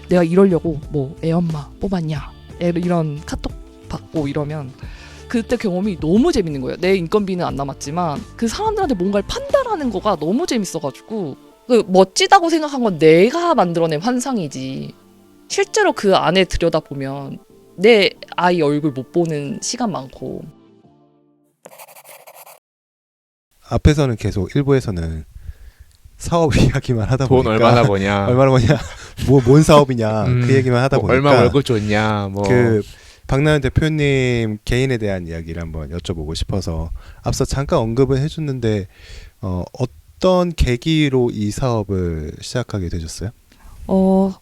내가 이러려고 뭐 애엄마 뽑았냐 이런 카톡 받고 이러면 그때 경험이 너무 재밌는 거예요. 내 인건비는 안 남았지만 그 사람들한테 뭔가를 판단하는 거가 너무 재밌어가지고 그 멋지다고 생각한 건 내가 만들어낸 환상이지 실제로 그 안에 들여다보면 내 아이 얼굴 못 보는 시간 많고. 앞에서는 계속 일부에서는 사업 이야기만 하다 돈 보니까 얼마나 버냐, 얼마나 버냐, 뭔 사업이냐 그 얘기만 하다 보니까 얼마 월급 줬냐, 뭐 그 박나연 대표님 개인에 대한 이야기를 한번 여쭤보고 싶어서 앞서 잠깐 언급은 해줬는데 어떤 계기로 이 사업을 시작하게 되셨어요?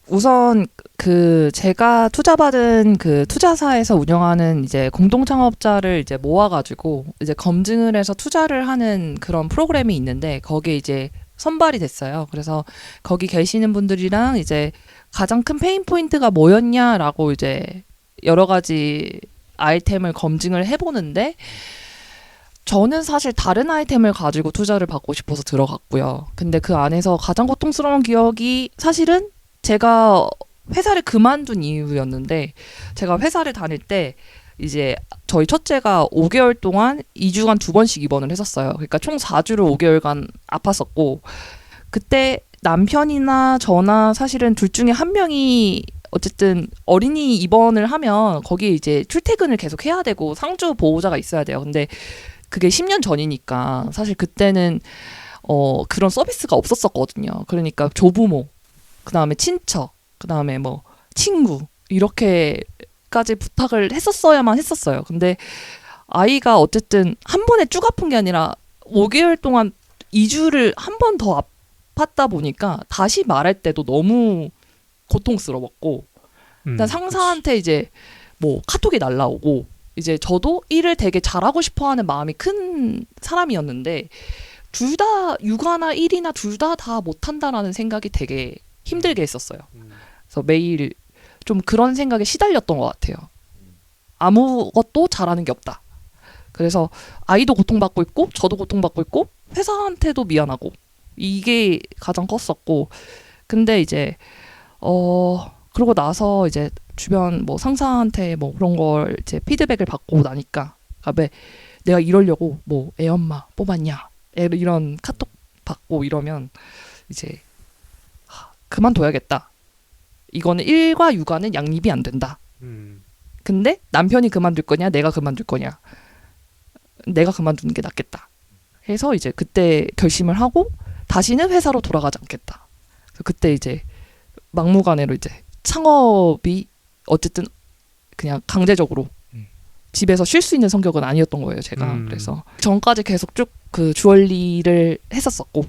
우선 그 제가 투자받은 그 투자사에서 운영하는 이제 공동 창업자를 이제 모아가지고 이제 검증을 해서 투자를 하는 그런 프로그램이 있는데 거기에 이제 선발이 됐어요. 그래서 거기 계시는 분들이랑 이제 가장 큰 페인 포인트가 뭐였냐라고 이제 여러 가지 아이템을 검증을 해보는데 저는 사실 다른 아이템을 가지고 투자를 받고 싶어서 들어갔고요. 근데 그 안에서 가장 고통스러운 기억이 사실은 제가 회사를 그만둔 이유였는데 제가 회사를 다닐 때 이제 저희 첫째가 5개월 동안 2주간 2번씩 입원을 했었어요. 그러니까 총 4주를 5개월간 아팠었고 그때 남편이나 저나 사실은 둘 중에 한 명이 어쨌든 어린이 입원을 하면 거기에 이제 출퇴근을 계속 해야 되고 상주 보호자가 있어야 돼요. 근데 그게 10년 전이니까 사실 그때는 그런 서비스가 없었었거든요. 그러니까 조부모, 그다음에 친척, 그다음에 뭐 친구 이렇게까지 부탁을 했었어야만 했었어요. 근데 아이가 어쨌든 한 번에 쭉 아픈 게 아니라 5개월 동안 2주를 한 번 더 아팠다 보니까 다시 말할 때도 너무 고통스러웠고 일단 상사한테 이제 뭐 카톡이 날라오고 이제 저도 일을 되게 잘하고 싶어하는 마음이 큰 사람이었는데 둘 다 육아나 일이나 둘 다 못한다라는 생각이 되게 힘들게 했었어요. 그래서 매일 좀 그런 생각에 시달렸던 것 같아요. 아무것도 잘하는 게 없다. 그래서 아이도 고통받고 있고 저도 고통받고 있고 회사한테도 미안하고 이게 가장 컸었고 근데 이제 그러고 나서 이제 주변 뭐 상사한테 뭐 그런 걸 이제 피드백을 받고 나니까 왜 내가 이러려고 뭐 애엄마 뽑았냐 이런 카톡 받고 이러면 이제 그만둬야겠다. 이거는 일과 육아는 양립이 안 된다. 근데 남편이 그만둘 거냐 내가 그만둘 거냐 내가 그만두는 게 낫겠다. 해서 이제 그때 결심을 하고 다시는 회사로 돌아가지 않겠다. 그래서 그때 이제 막무가내로 이제 창업이 어쨌든 그냥 강제적으로 집에서 쉴 수 있는 성격은 아니었던 거예요, 제가. 그래서 전까지 계속 쭉 그 주얼리를 했었었고,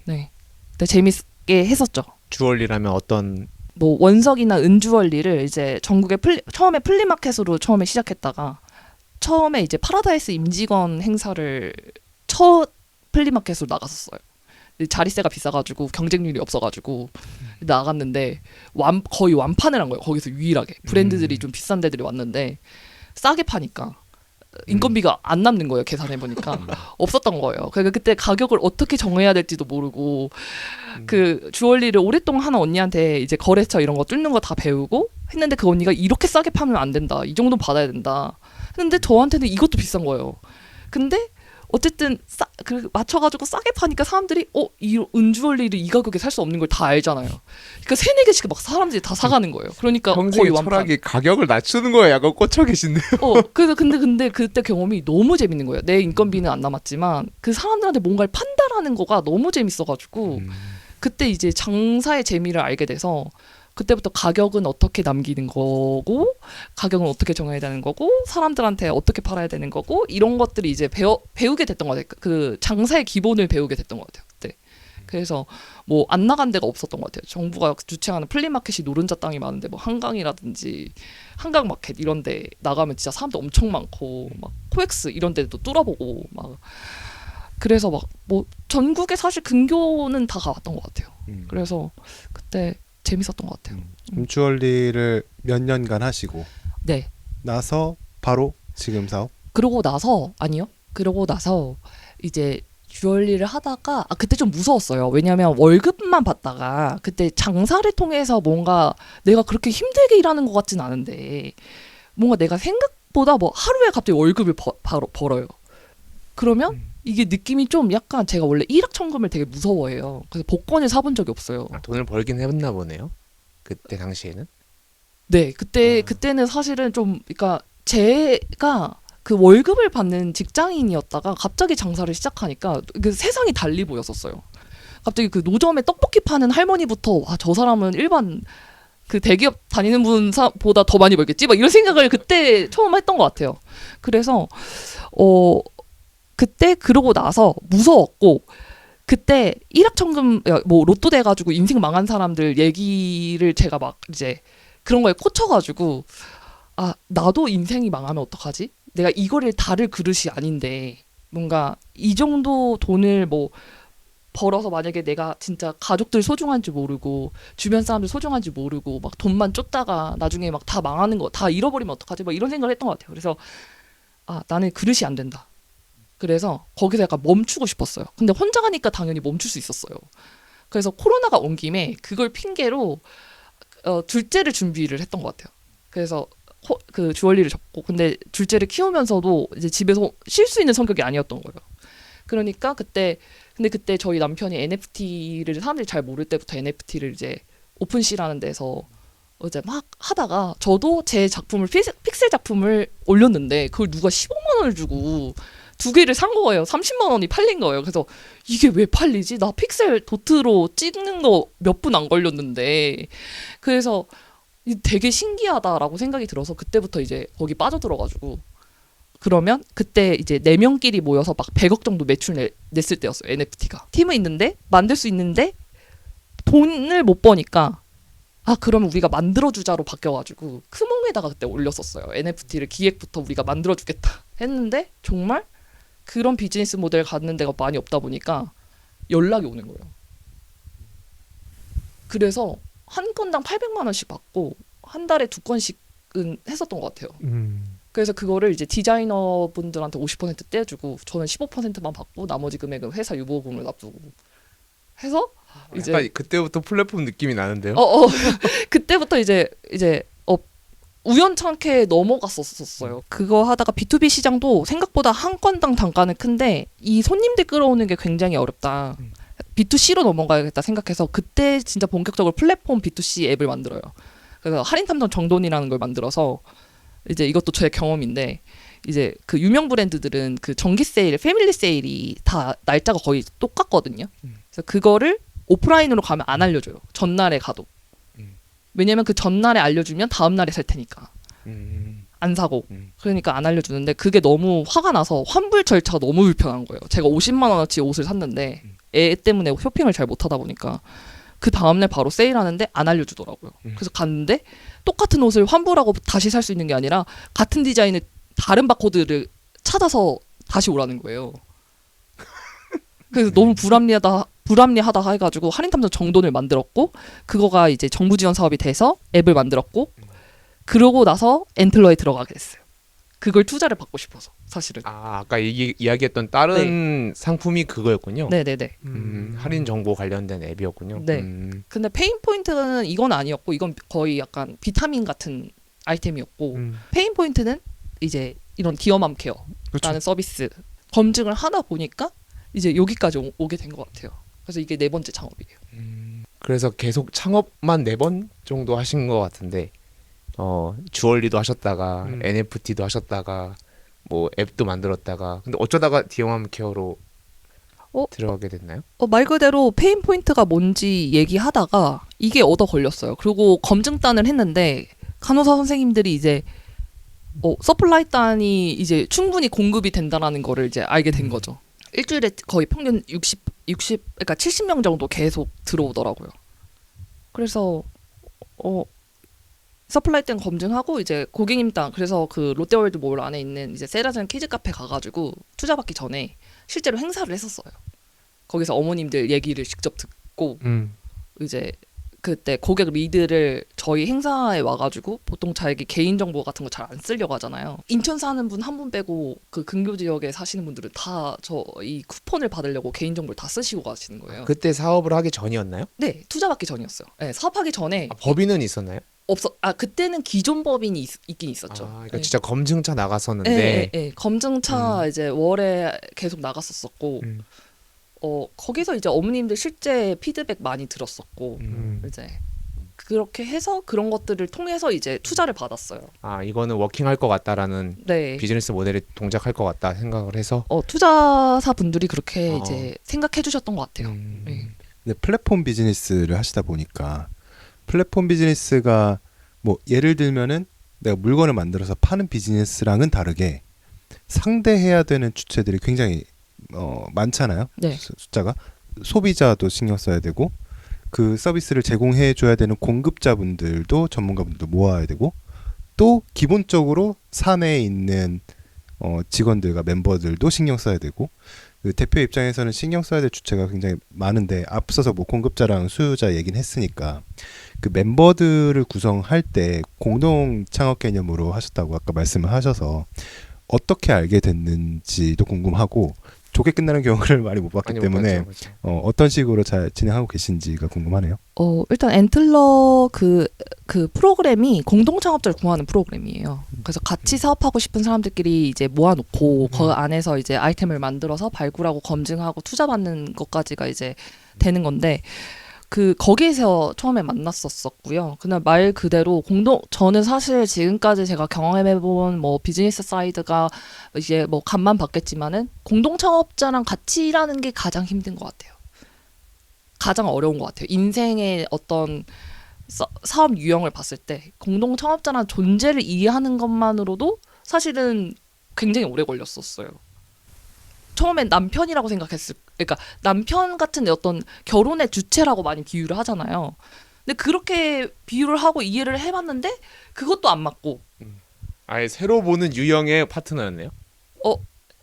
네, 근데 재밌게 했었죠. 주얼리라면 어떤 뭐 원석이나 은주얼리를 이제 전국에 처음에 플리마켓으로 처음에 시작했다가 처음에 이제 파라다이스 임직원 행사를 첫 플리마켓으로 나갔었어요. 자리세가 비싸가지고 경쟁률이 없어가지고 나갔는데 거의 완판을 한 거예요. 거기서 유일하게 브랜드들이 좀 비싼 데들이 왔는데 싸게 파니까 인건비가 안 남는 거예요. 계산해 보니까 없었던 거예요. 그러니까 그때 가격을 어떻게 정해야 될지도 모르고 그 주얼리를 오랫동안 하는 언니한테 이제 거래처 이런 거 뚫는 거 다 배우고 했는데 그 언니가 이렇게 싸게 파면 안 된다. 이 정도는 받아야 된다. 했는데 저한테는 이것도 비싼 거예요. 근데 어쨌든 맞춰가지고 싸게 파니까 사람들이 이 은주얼리를 이 가격에 살 수 없는 걸 다 알잖아요. 그러니까 3-4개씩 막 사람들이 다 사가는 거예요. 그러니까 평생의 거의 완판. 철학이 가격을 낮추는 거에 약간 꽂혀 계신데요. 그래서 근데 그때 경험이 너무 재밌는 거예요. 내 인건비는 안 남았지만 그 사람들한테 뭔가를 판단하는 거가 너무 재밌어가지고 그때 이제 장사의 재미를 알게 돼서 그때부터 가격은 어떻게 남기는 거고 가격은 어떻게 정해야 되는 거고 사람들한테 어떻게 팔아야 되는 거고 이런 것들이 이제 배우게 됐던 것 같아요. 그 장사의 기본을 배우게 됐던 것 같아요. 그때. 그래서 뭐 안 나간 데가 없었던 것 같아요. 정부가 주최하는 플리마켓이 노른자 땅이 많은데 뭐 한강이라든지 한강마켓 이런 데 나가면 진짜 사람도 엄청 많고 막 코엑스 이런 데도 뚫어보고 막 그래서 막 뭐 전국에 사실 근교는 다 가봤던 것 같아요. 그래서 그때 재밌었던 것 같아요. 주얼리를 몇 년간 하시고 네. 나서 바로 지금 사업? 그러고 나서 이제 주얼리를 하다가 그때 좀 무서웠어요. 왜냐하면 월급만 받다가 그때 장사를 통해서 뭔가 내가 그렇게 힘들게 일하는 것 같진 않은데 뭔가 내가 생각보다 뭐 하루에 갑자기 월급을 바로 벌어요. 그러면 이게 느낌이 좀 약간 제가 원래 일확천금을 되게 무서워해요. 그래서 복권을 사본 적이 없어요. 아, 돈을 벌긴 했나 보네요. 그때 당시에는. 네, 그때는 사실은 좀 그러니까 제가 그 월급을 받는 직장인이었다가 갑자기 장사를 시작하니까 그 세상이 달리 보였었어요. 갑자기 그 노점에 떡볶이 파는 할머니부터 와, 저 사람은 일반 그 대기업 다니는 분보다 더 많이 벌겠지? 막 이런 생각을 그때 처음 했던 것 같아요. 그래서 그때 그러고 나서 무서웠고 그때 일확천금 뭐 로또 돼가지고 인생 망한 사람들 얘기를 제가 막 이제 그런 거에 꽂혀가지고 아 나도 인생이 망하면 어떡하지? 내가 이거를 다를 그릇이 아닌데 뭔가 이 정도 돈을 뭐 벌어서 만약에 내가 진짜 가족들 소중한지 모르고 주변 사람들 소중한지 모르고 막 돈만 쫓다가 나중에 막 다 망하는 거 다 잃어버리면 어떡하지? 막 이런 생각을 했던 것 같아요. 그래서 아 나는 그릇이 안 된다. 그래서 거기서 약간 멈추고 싶었어요. 근데 혼자 가니까 당연히 멈출 수 있었어요. 그래서 코로나가 온 김에 그걸 핑계로 둘째를 준비를 했던 것 같아요. 그래서 그 주얼리를 접고 근데 둘째를 키우면서도 이제 집에서 쉴 수 있는 성격이 아니었던 거예요. 그러니까 그때 저희 남편이 NFT를 사람들이 잘 모를 때부터 NFT를 이제 오픈시라는 데서 이제 막 하다가 저도 제 작품을 픽셀 작품을 올렸는데 그걸 누가 15만 원을 주고 두 개를 산 거예요. 30만 원이 팔린 거예요. 그래서 이게 왜 팔리지? 나 픽셀 도트로 찍는 거 몇 분 안 걸렸는데 그래서 되게 신기하다라고 생각이 들어서 그때부터 이제 거기 빠져들어가지고 그러면 그때 이제 4명끼리 모여서 막 100억 정도 매출 냈을 때였어요. NFT가. 팀은 있는데 만들 수 있는데 돈을 못 버니까 아 그러면 우리가 만들어주자로 바뀌어가지고 크몽에다가 그때 올렸었어요. NFT를 기획부터 우리가 만들어주겠다 했는데 정말 그런 비즈니스 모델 갖는 데가 많이 없다 보니까 연락이 오는 거예요. 그래서 한 건당 800만 원씩 받고 한 달에 2건씩은 했었던 것 같아요. 그래서 그거를 이제 디자이너 분들한테 50% 떼주고 저는 15%만 받고 나머지 금액은 회사 유보금을 납두고 해서 이제 약간 그때부터 플랫폼 느낌이 나는데요. 그때부터 이제 우연찮게 넘어갔었어요. 그거 하다가 B2B 시장도 생각보다 한 건당 단가는 큰데 이 손님들 끌어오는 게 굉장히 어렵다. B2C로 넘어가야겠다 생각해서 그때 진짜 본격적으로 플랫폼 B2C 앱을 만들어요. 그래서 할인 탐정 정돈이라는 걸 만들어서 이제 이것도 제 경험인데 이제 그 유명 브랜드들은 그 정기 세일, 패밀리 세일이 다 날짜가 거의 똑같거든요. 그래서 그거를 오프라인으로 가면 안 알려줘요. 전날에 가도. 왜냐면 그 전날에 알려주면 다음날에 살 테니까. 안 사고. 그러니까 안 알려주는데 그게 너무 화가 나서 환불 절차가 너무 불편한 거예요. 제가 50만 원어치 옷을 샀는데 애 때문에 쇼핑을 잘 못하다 보니까 그 다음날 바로 세일하는데 안 알려주더라고요. 그래서 갔는데 똑같은 옷을 환불하고 다시 살 수 있는 게 아니라 같은 디자인의 다른 바코드를 찾아서 다시 오라는 거예요. 그래서 너무 불합리하다 해가지고 할인 탐정 정돈을 만들었고 그거가 이제 정부 지원 사업이 돼서 앱을 만들었고 그러고 나서 엔틀러에 들어가게 됐어요. 그걸 투자를 받고 싶어서 사실은. 아까 이야기했던 다른 상품이 그거였군요. 네네네. 할인 정보 관련된 앱이었군요. 네. 근데 페인 포인트는 이건 아니었고 이건 거의 약간 비타민 같은 아이템이었고 페인 포인트는 이제 이런 디어맘 케어라는 그쵸. 서비스 검증을 하다 보니까 이제 여기까지 오게 된 것 같아요. 그래서 이게 4번째 창업이에요. 그래서 계속 창업만 4번 정도 하신 것 같은데 주얼리도 하셨다가 NFT도 하셨다가 뭐 앱도 만들었다가 근데 어쩌다가 디어맘 케어로 들어가게 됐나요? 말 그대로 페인 포인트가 뭔지 얘기하다가 이게 얻어 걸렸어요. 그리고 검증단을 했는데 간호사 선생님들이 이제 서플라이 단이 이제 충분히 공급이 된다라는 거를 이제 알게 된 거죠. 일주일에 거의 평균 60 그러니까 70명 정도 계속 들어오더라고요. 그래서 서플라이 땐 검증하고 이제 고객님당 그래서 그 롯데월드 몰 안에 있는 이제 세라젠 키즈 카페 가가지고 투자 받기 전에 실제로 행사를 했었어요. 거기서 어머님들 얘기를 직접 듣고 이제 그때 고객 리드를 저희 행사에 와가지고 보통 자기 개인 정보 같은 거 잘 안 쓰려고 하잖아요. 인천 사는 분 한 분 빼고 그 근교 지역에 사시는 분들은 다 이 쿠폰을 받으려고 개인 정보를 다 쓰시고 가시는 거예요. 그때 사업을 하기 전이었나요? 네, 투자 받기 전이었어요. 네, 사업하기 전에 법인은 있었나요? 그때는 기존 법인이 있긴 있었죠. 그러니까 네. 진짜 검증차 나갔었는데 네, 네, 네. 검증차 이제 월에 계속 나갔었고, 음. 거기서 이제 어머님들 실제 피드백 많이 들었었고, 이제 그렇게 해서 그런 것들을 통해서 이제 투자를 받았어요. 이거는 워킹할 것 같다라는 네. 비즈니스 모델이 동작할 것 같다 생각을 해서 투자사 분들이 그렇게 어. 이제 생각해 주셨던 것 같아요. 음. 네. 근데 플랫폼 비즈니스를 하시다 보니까 플랫폼 비즈니스가 뭐 예를 들면은 내가 물건을 만들어서 파는 비즈니스랑은 다르게 상대해야 되는 주체들이 굉장히 많잖아요. 네. 숫자가 소비자도 신경 써야 되고 그 서비스를 제공해 줘야 되는 공급자분들도 전문가분들도 모아야 되고 또 기본적으로 사내에 있는 직원들과 멤버들도 신경 써야 되고 그 대표 입장에서는 신경 써야 될 주체가 굉장히 많은데 앞서서 뭐 공급자랑 수요자 얘기는 했으니까 그 멤버들을 구성할 때 공동 창업 개념으로 하셨다고 아까 말씀을 하셔서 어떻게 알게 됐는지도 궁금하고 좋게 끝나는 경우를 많이 못 봤기 때문에 맞죠. 어떤 식으로 잘 진행하고 계신지가 궁금하네요. 일단 엔틀러 그 프로그램이 공동 창업자를 구하는 프로그램이에요. 그래서 같이 사업하고 싶은 사람들끼리 이제 모아놓고 그 안에서 이제 아이템을 만들어서 발굴하고 검증하고 투자받는 것까지가 이제 되는 건데 거기에서 처음에 만났었고요. 그날 말 그대로 저는 사실 지금까지 제가 경험해본 뭐 비즈니스 사이드가 이제 뭐 간만 봤겠지만은 공동 창업자랑 같이 일하는 게 가장 힘든 것 같아요. 가장 어려운 것 같아요. 인생의 어떤 사업 유형을 봤을 때 공동 창업자라는 존재를 이해하는 것만으로도 사실은 굉장히 오래 걸렸었어요. 처음엔 남편이라고 그러니까 남편 같은 어떤 결혼의 주체라고 많이 비유를 하잖아요. 근데 그렇게 비유를 하고 이해를 해봤는데 그것도 안 맞고. 아예 새로 보는 유형의 파트너였네요.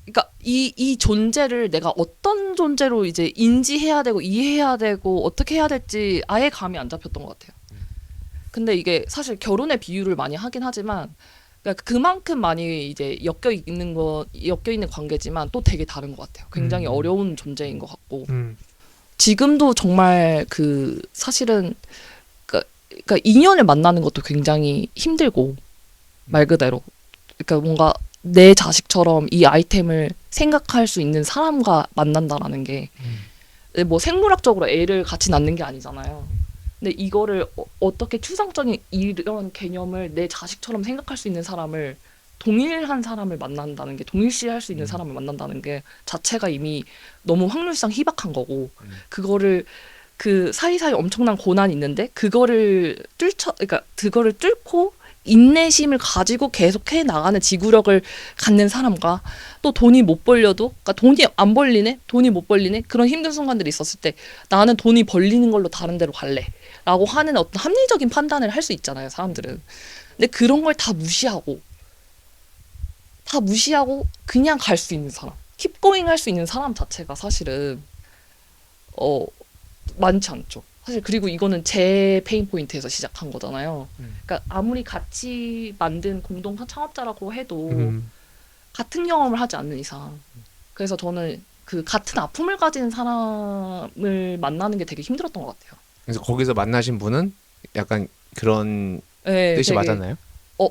그러니까 이 존재를 내가 어떤 존재로 이제 인지해야 되고 이해해야 되고 어떻게 해야 될지 아예 감이 안 잡혔던 것 같아요. 근데 이게 사실 결혼의 비유를 많이 하긴 하지만 그러니까 그만큼 많이 이제 엮여 있는 관계지만 또 되게 다른 것 같아요. 굉장히 어려운 존재인 것 같고 지금도 정말 사실은 그러니까 인연을 만나는 것도 굉장히 힘들고 말 그대로 그러니까 뭔가 내 자식처럼 이 아이템을 생각할 수 있는 사람과 만난다라는 게 뭐 생물학적으로 애를 같이 낳는 게 아니잖아요. 근데 이거를 어떻게 추상적인 이런 개념을 내 자식처럼 생각할 수 있는 사람을 동일한 사람을 만난다는 게 동일시할 수 있는 사람을 만난다는 게 자체가 이미 너무 확률상 희박한 거고 그거를 그 사이사이 엄청난 고난이 있는데 그거를 뚫고 인내심을 가지고 계속해 나가는 지구력을 갖는 사람과 또 돈이 못 벌려도 그러니까 돈이 못 벌리네 그런 힘든 순간들이 있었을 때 나는 돈이 벌리는 걸로 다른 데로 갈래 라고 하는 어떤 합리적인 판단을 할 수 있잖아요 사람들은. 근데 그런 걸 다 무시하고 그냥 갈 수 있는 사람 킵고잉 할 수 있는 사람 자체가 사실은 많지 않죠. 사실 그리고 이거는 제 페인 포인트에서 시작한 거잖아요. 그러니까 아무리 같이 만든 공동 창업자라고 해도 같은 경험을 하지 않는 이상 그래서 저는 그 같은 아픔을 가진 사람을 만나는 게 되게 힘들었던 것 같아요. 그래서 거기서 만나신 분은 약간 그런 네, 뜻이 되게, 맞았나요?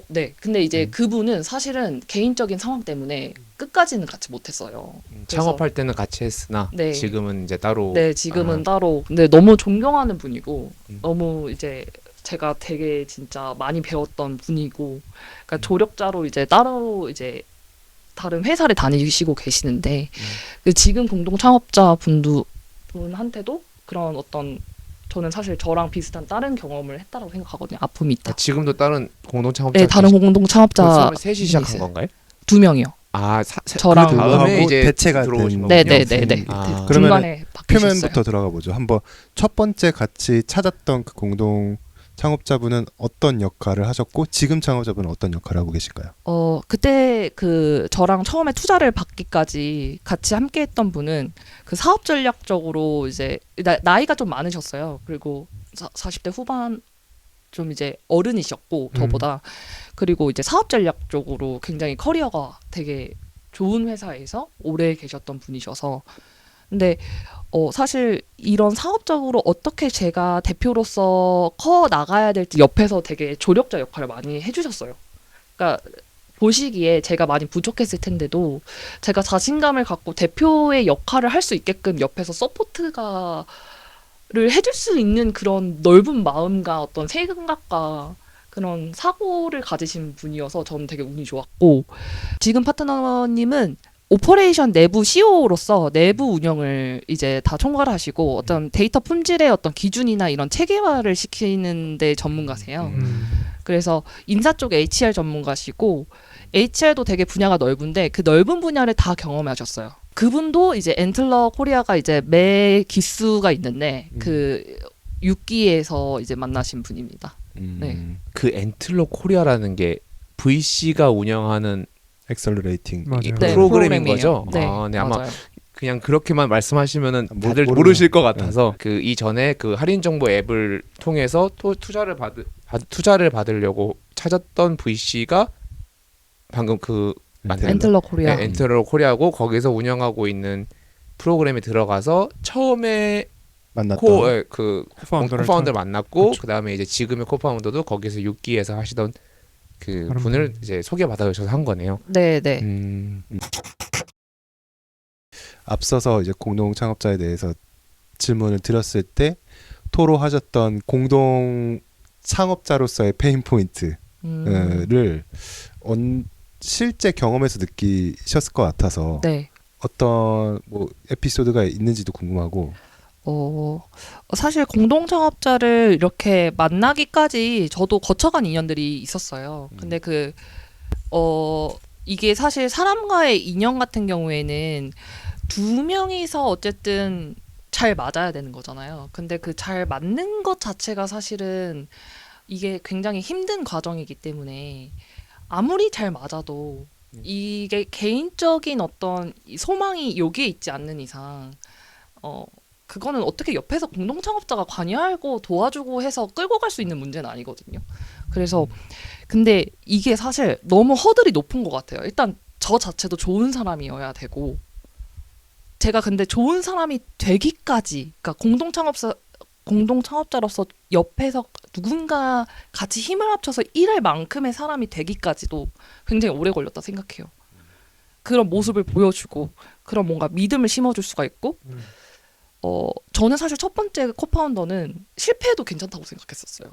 네. 근데 이제 그분은 사실은 개인적인 상황 때문에 끝까지는 같이 못했어요. 창업할 때는 같이 했으나 네. 지금은 이제 따로. 네, 지금은 따로. 근데 너무 존경하는 분이고 너무 이제 제가 되게 진짜 많이 배웠던 분이고, 그러니까 조력자로 이제 따로 이제 다른 회사를 다니시고 계시는데 지금 공동 창업자 분한테도 그런 어떤 저는 사실 저랑 비슷한 다른 경험을 했다라고 생각하거든요. 아픔이 있다. 지금도 다른 공동 창업자. 네, 다른 공동 창업자 셋이 시작한 있어요. 건가요? 2명이요. 그 저랑 다음에 다음에 이제 대체가 들어오신 된 거군요. 네네네네. 아. 중간에 바뀌셨어요. 표면부터 들어가 보죠. 한번 첫 번째 같이 찾았던 그 공동 창업자분은 어떤 역할을 하셨고 지금 창업자분은 어떤 역할을 하고 계실까요? 그때 저랑 처음에 투자를 받기까지 같이 함께 했던 분은 그 사업 전략적으로 이제 나이가 좀 많으셨어요. 그리고 40대 후반 좀 이제 어른이셨고 저보다 그리고 이제 사업 전략 쪽으로 굉장히 커리어가 되게 좋은 회사에서 오래 계셨던 분이셔서 근데 사실 이런 사업적으로 어떻게 제가 대표로서 커 나가야 될지 옆에서 되게 조력자 역할을 많이 해주셨어요. 그러니까 보시기에 제가 많이 부족했을 텐데도 제가 자신감을 갖고 대표의 역할을 할 수 있게끔 옆에서 서포트가 를 해줄 수 있는 그런 넓은 마음과 어떤 생각과 그런 사고를 가지신 분이어서 저는 되게 운이 좋았고 지금 파트너님은 오퍼레이션 내부 CEO로서 내부 운영을 이제 다 총괄하시고 어떤 데이터 품질의 어떤 기준이나 이런 체계화를 시키는 데 전문가세요. 그래서 인사 쪽 HR 전문가시고 HR도 되게 분야가 넓은데 그 넓은 분야를 다 경험하셨어요. 그분도 이제 엔틀러 코리아가 이제 매 기수가 있는데 그 6기에서 이제 만나신 분입니다. 네. 그 엔틀러 코리아라는 게 VC가 운영하는 엑셀러레이팅 맞아요. 네, 프로그램인 프로그램이에요. 거죠? 네, 네, 아마 맞아요. 그냥 그렇게만 말씀하시면은 다들 모르는- 모르실 것 같아서 그 이전에 그 할인 정보 앱을 통해서 투자를 받으려고 찾았던 VC가 방금 그 맞나요? 엔틀러 코리아. 네, 엔틀러 코리아고 거기서 운영하고 있는 프로그램에 들어가서 처음에 만났던 코파운더를 만났고 그쵸. 그다음에 이제 지금의 코파운더도 거기서 6기에서 하시던 그 다른 분을 분. 이제 소개받아주셔서 한 거네요. 네, 네. 앞서서 이제 공동 창업자에 대해서 질문을 드렸을 때 토로하셨던 공동 창업자로서의 페인 포인트를 실제 경험에서 느끼셨을 것 같아서 네. 어떤 뭐 에피소드가 있는지도 궁금하고. 사실 공동 창업자를 이렇게 만나기까지 저도 거쳐간 인연들이 있었어요. 근데 이게 사실 사람과의 인연 같은 경우에는 두 명이서 어쨌든 잘 맞아야 되는 거잖아요. 근데 그 잘 맞는 것 자체가 사실은 이게 굉장히 힘든 과정이기 때문에 아무리 잘 맞아도 이게 개인적인 어떤 이 소망이 여기에 있지 않는 이상 그거는 어떻게 옆에서 공동 창업자가 관여하고 도와주고 해서 끌고 갈 수 있는 문제는 아니거든요. 그래서 근데 이게 사실 너무 허들이 높은 것 같아요. 일단 저 자체도 좋은 사람이어야 되고 제가 근데 좋은 사람이 되기까지 그러니까 공동 창업자로서 옆에서 누군가 같이 힘을 합쳐서 일할 만큼의 사람이 되기까지도 굉장히 오래 걸렸다 생각해요. 그런 모습을 보여주고 그런 뭔가 믿음을 심어줄 수가 있고 저는 사실 첫 번째 코파운더는 실패해도 괜찮다고 생각했었어요.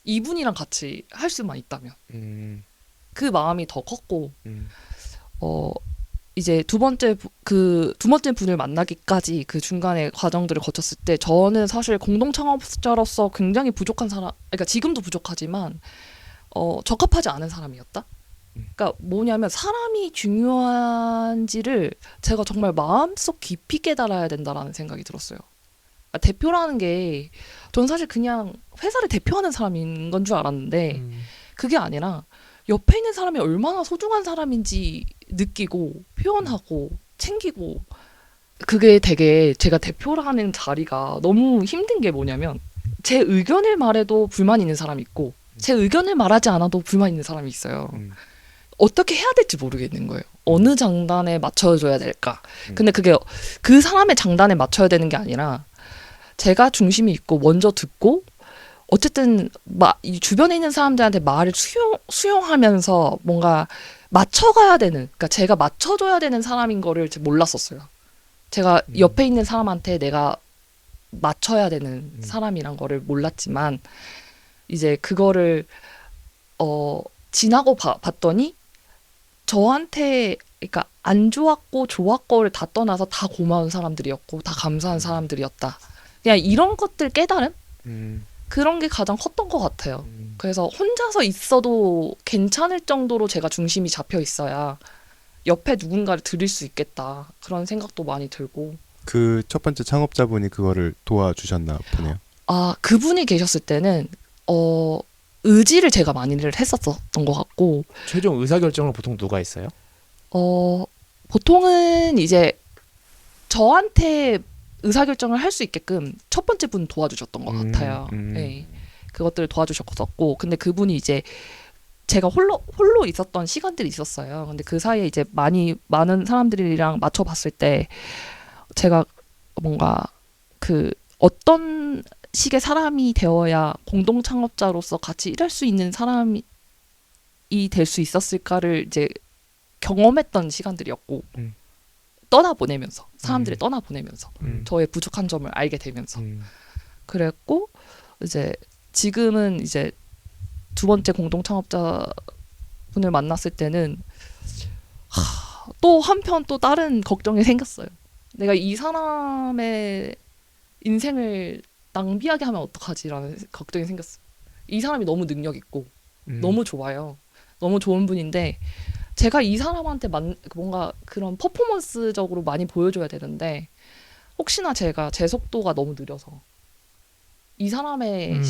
이분이랑 같이 할 수만 있다면 그 마음이 더 컸고 이제 두 번째 분을 만나기까지 그 중간에 과정들을 거쳤을 때 저는 사실 공동 창업자로서 굉장히 부족한 사람, 그러니까 지금도 부족하지만 적합하지 않은 사람이었다. 그러니까 뭐냐면 사람이 중요한지를 제가 정말 마음속 깊이 깨달아야 된다라는 생각이 들었어요. 그러니까 대표라는 게 전 사실 그냥 회사를 대표하는 사람인 건 줄 알았는데 그게 아니라 옆에 있는 사람이 얼마나 소중한 사람인지 느끼고 표현하고 챙기고 그게 되게 제가 대표라는 자리가 너무 힘든 게 뭐냐면 제 의견을 말해도 불만 있는 사람이 있고 제 의견을 말하지 않아도 불만 있는 사람이 있어요. 어떻게 해야 될지 모르겠는 거예요. 어느 장단에 맞춰줘야 될까. 근데 그게 그 사람의 장단에 맞춰야 되는 게 아니라 제가 중심이 있고 먼저 듣고 어쨌든 이 주변에 있는 사람들한테 말을 수용하면서 뭔가 맞춰가야 되는 그러니까 제가 맞춰줘야 되는 사람인 거를 몰랐었어요. 제가 옆에 있는 사람한테 내가 맞춰야 되는 사람이란 거를 몰랐지만 이제 그거를 지나고 봤더니 저한테 그러니까 안 좋았고 좋았고를 다 떠나서 다 고마운 사람들이었고 다 감사한 사람들이었다. 그냥 이런 것들 깨달은 그런 게 가장 컸던 것 같아요. 그래서 혼자서 있어도 괜찮을 정도로 제가 중심이 잡혀 있어야 옆에 누군가를 들일 수 있겠다. 그런 생각도 많이 들고. 그 첫 번째 창업자분이 그거를 도와주셨나 보네요. 그분이 계셨을 때는 의지를 제가 많이를 했었던 것 같고 최종 의사결정을 보통 누가 했어요? 보통은 이제 저한테 의사결정을 할 수 있게끔 첫 번째 분 도와주셨던 것 같아요. 네. 그것들을 도와주셨었고, 근데 그분이 이제 제가 홀로 있었던 시간들이 있었어요. 근데 그 사이에 이제 많은 사람들이랑 맞춰봤을 때 제가 뭔가 그 어떤 식의 사람이 되어야 공동 창업자로서 같이 일할 수 있는 사람이 될 수 있었을까를 이제 경험했던 시간들이었고, 떠나보내면서 사람들이 떠나보내면서 저의 부족한 점을 알게 되면서 그랬고, 이제 지금은 이제 두 번째 공동 창업자 분을 만났을 때는 또 한편 또 다른 걱정이 생겼어요. 내가 이 사람의 인생을 낭비하게 하면 어떡하지라는 걱정이 생겼어요. 이 사람이 너무 능력 있고 너무 좋아요. 너무 좋은 분인데 제가 이 사람한테 뭔가 그런 퍼포먼스적으로 많이 보여줘야 되는데 혹시나 제가 제 속도가 너무 느려서 이 사람의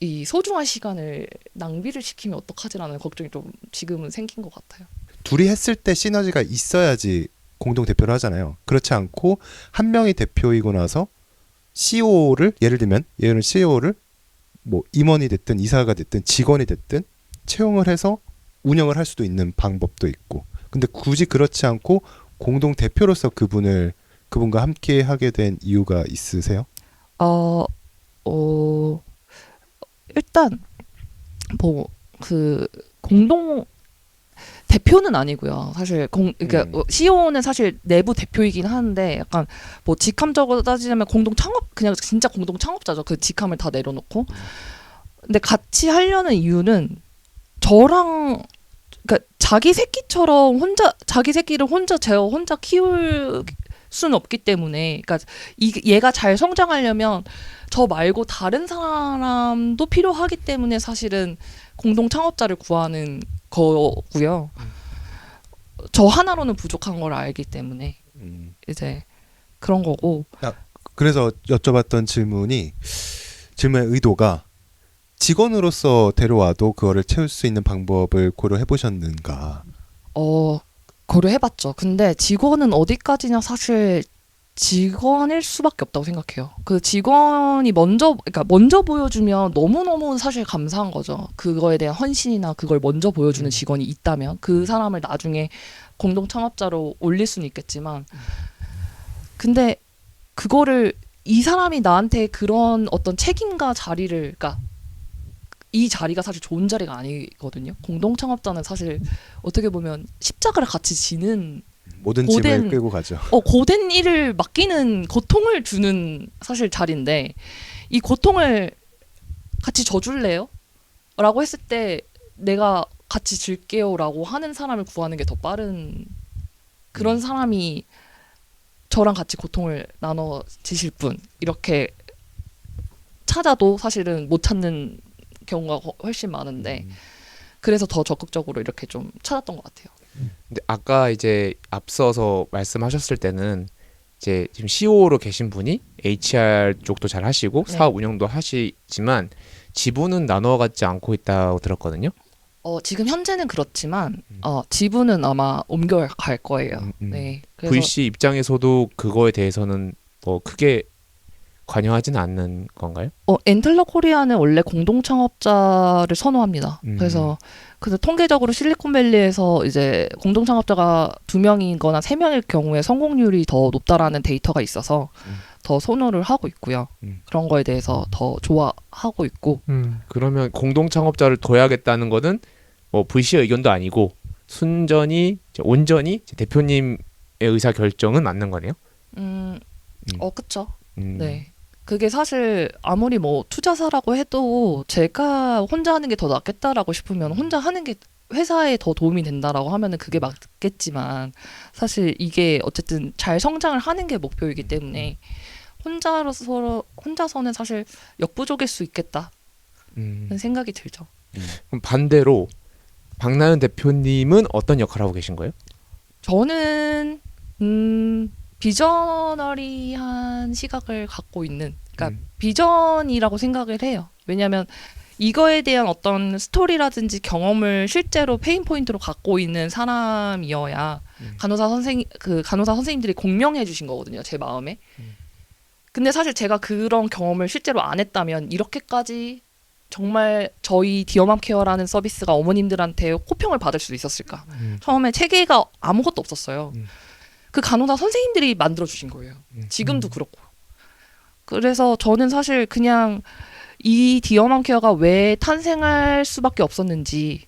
이 소중한 시간을 낭비를 시키면 어떡하지라는 걱정이 좀 지금은 생긴 것 같아요. 둘이 했을 때 시너지가 있어야지 공동 대표를 하잖아요. 그렇지 않고 한 명이 대표이고 나서 CEO를 예를 들면 얘는 CEO를 뭐 임원이 됐든 이사가 됐든 직원이 됐든 채용을 해서 운영을 할 수도 있는 방법도 있고, 근데 굳이 그렇지 않고 공동 대표로서 그분과 함께 하게 된 이유가 있으세요? 일단 뭐 그 공동 대표는 아니고요. 사실 그러니까 CEO는 사실 내부 대표이긴 하는데 약간 뭐 직함적으로 따지자면 공동 창업 그냥 진짜 공동 창업자죠. 그 직함을 다 내려놓고. 근데 같이 하려는 이유는 저랑 그러니까 자기 새끼처럼 자기 새끼를 혼자 키울 수는 없기 때문에, 그러니까 얘가 잘 성장하려면 저 말고 다른 사람도 필요하기 때문에 사실은 공동 창업자를 구하는 거고요. 저 하나로는 부족한 걸 알기 때문에 이제 그런 거고. 그래서 여쭤봤던 질문의 의도가 직원으로서 데려와도 그거를 채울 수 있는 방법을 고려해 보셨는가? 고려해봤죠. 근데 직원은 어디까지나 사실 직원일 수밖에 없다고 생각해요. 그 직원이 먼저 보여주면 너무너무 사실 감사한 거죠. 그거에 대한 헌신이나 그걸 먼저 보여주는 직원이 있다면 그 사람을 나중에 공동 창업자로 올릴 수는 있겠지만, 근데 그거를 이 사람이 나한테 그런 어떤 책임과 자리를, 그러니까 이 자리가 사실 좋은 자리가 아니거든요. 공동 창업자는 사실 어떻게 보면 십자가를 같이 지는 모든 짐을 끌고 가죠. 고된 일을 맡기는, 고통을 주는 사실 자리인데, 이 고통을 같이 져줄래요? 라고 했을 때 내가 같이 질게요 라고 하는 사람을 구하는 게 더 빠른, 그런 사람이 저랑 같이 고통을 나눠 지실 분 이렇게 찾아도 사실은 못 찾는 경우가 훨씬 많은데, 그래서 더 적극적으로 이렇게 좀 찾았던 것 같아요. 근데 아까 이제 앞서서 말씀하셨을 때는 이제 지금 CEO로 계신 분이 HR 쪽도 잘 하시고 네. 사업 운영도 하시지만 지분은 나눠 갖지 않고 있다고 들었거든요. 지금 현재는 그렇지만 지분은 아마 옮겨갈 거예요. 네. 그래서 VC 입장에서도 그거에 대해서는 뭐 크게 관여하지는 않는 건가요? 엔틀러 코리아는 원래 공동 창업자를 선호합니다. 그래서 통계적으로 실리콘밸리에서 이제 공동 창업자가 2명이거나 3명일 경우에 성공률이 더 높다라는 데이터가 있어서 더 선호를 하고 있고요. 그런 거에 대해서 더 좋아하고 있고. 그러면 공동 창업자를 둬야겠다는 거는 뭐 VC의 의견도 아니고 온전히 대표님의 의사 결정은 맞는 거네요. 그쵸. 네. 그게 사실 아무리 뭐 투자사라고 해도 제가 혼자 하는 게 더 낫겠다라고 싶으면 혼자 하는 게 회사에 더 도움이 된다라고 하면은 그게 맞겠지만, 사실 이게 어쨌든 잘 성장을 하는 게 목표이기 때문에 혼자서는 사실 역부족일 수 있겠다는 생각이 들죠. 그럼 반대로 박나연 대표님은 어떤 역할을 하고 계신 거예요? 저는 비저너리한 시각을 갖고 있는, 그러니까 비전이라고 생각을 해요. 왜냐하면 이거에 대한 어떤 스토리라든지 경험을 실제로 페인 포인트로 갖고 있는 사람이어야 간호사 선생님들이 공명해 주신 거거든요, 제 마음에. 근데 사실 제가 그런 경험을 실제로 안 했다면 이렇게까지 정말 저희 디어맘 케어라는 서비스가 어머님들한테 호평을 받을 수 있었을까? 처음에 체계가 아무것도 없었어요. 그 간호사 선생님들이 만들어주신 거예요. 지금도 그렇고. 그래서 저는 사실 그냥 이 디어맘 케어가 왜 탄생할 수밖에 없었는지,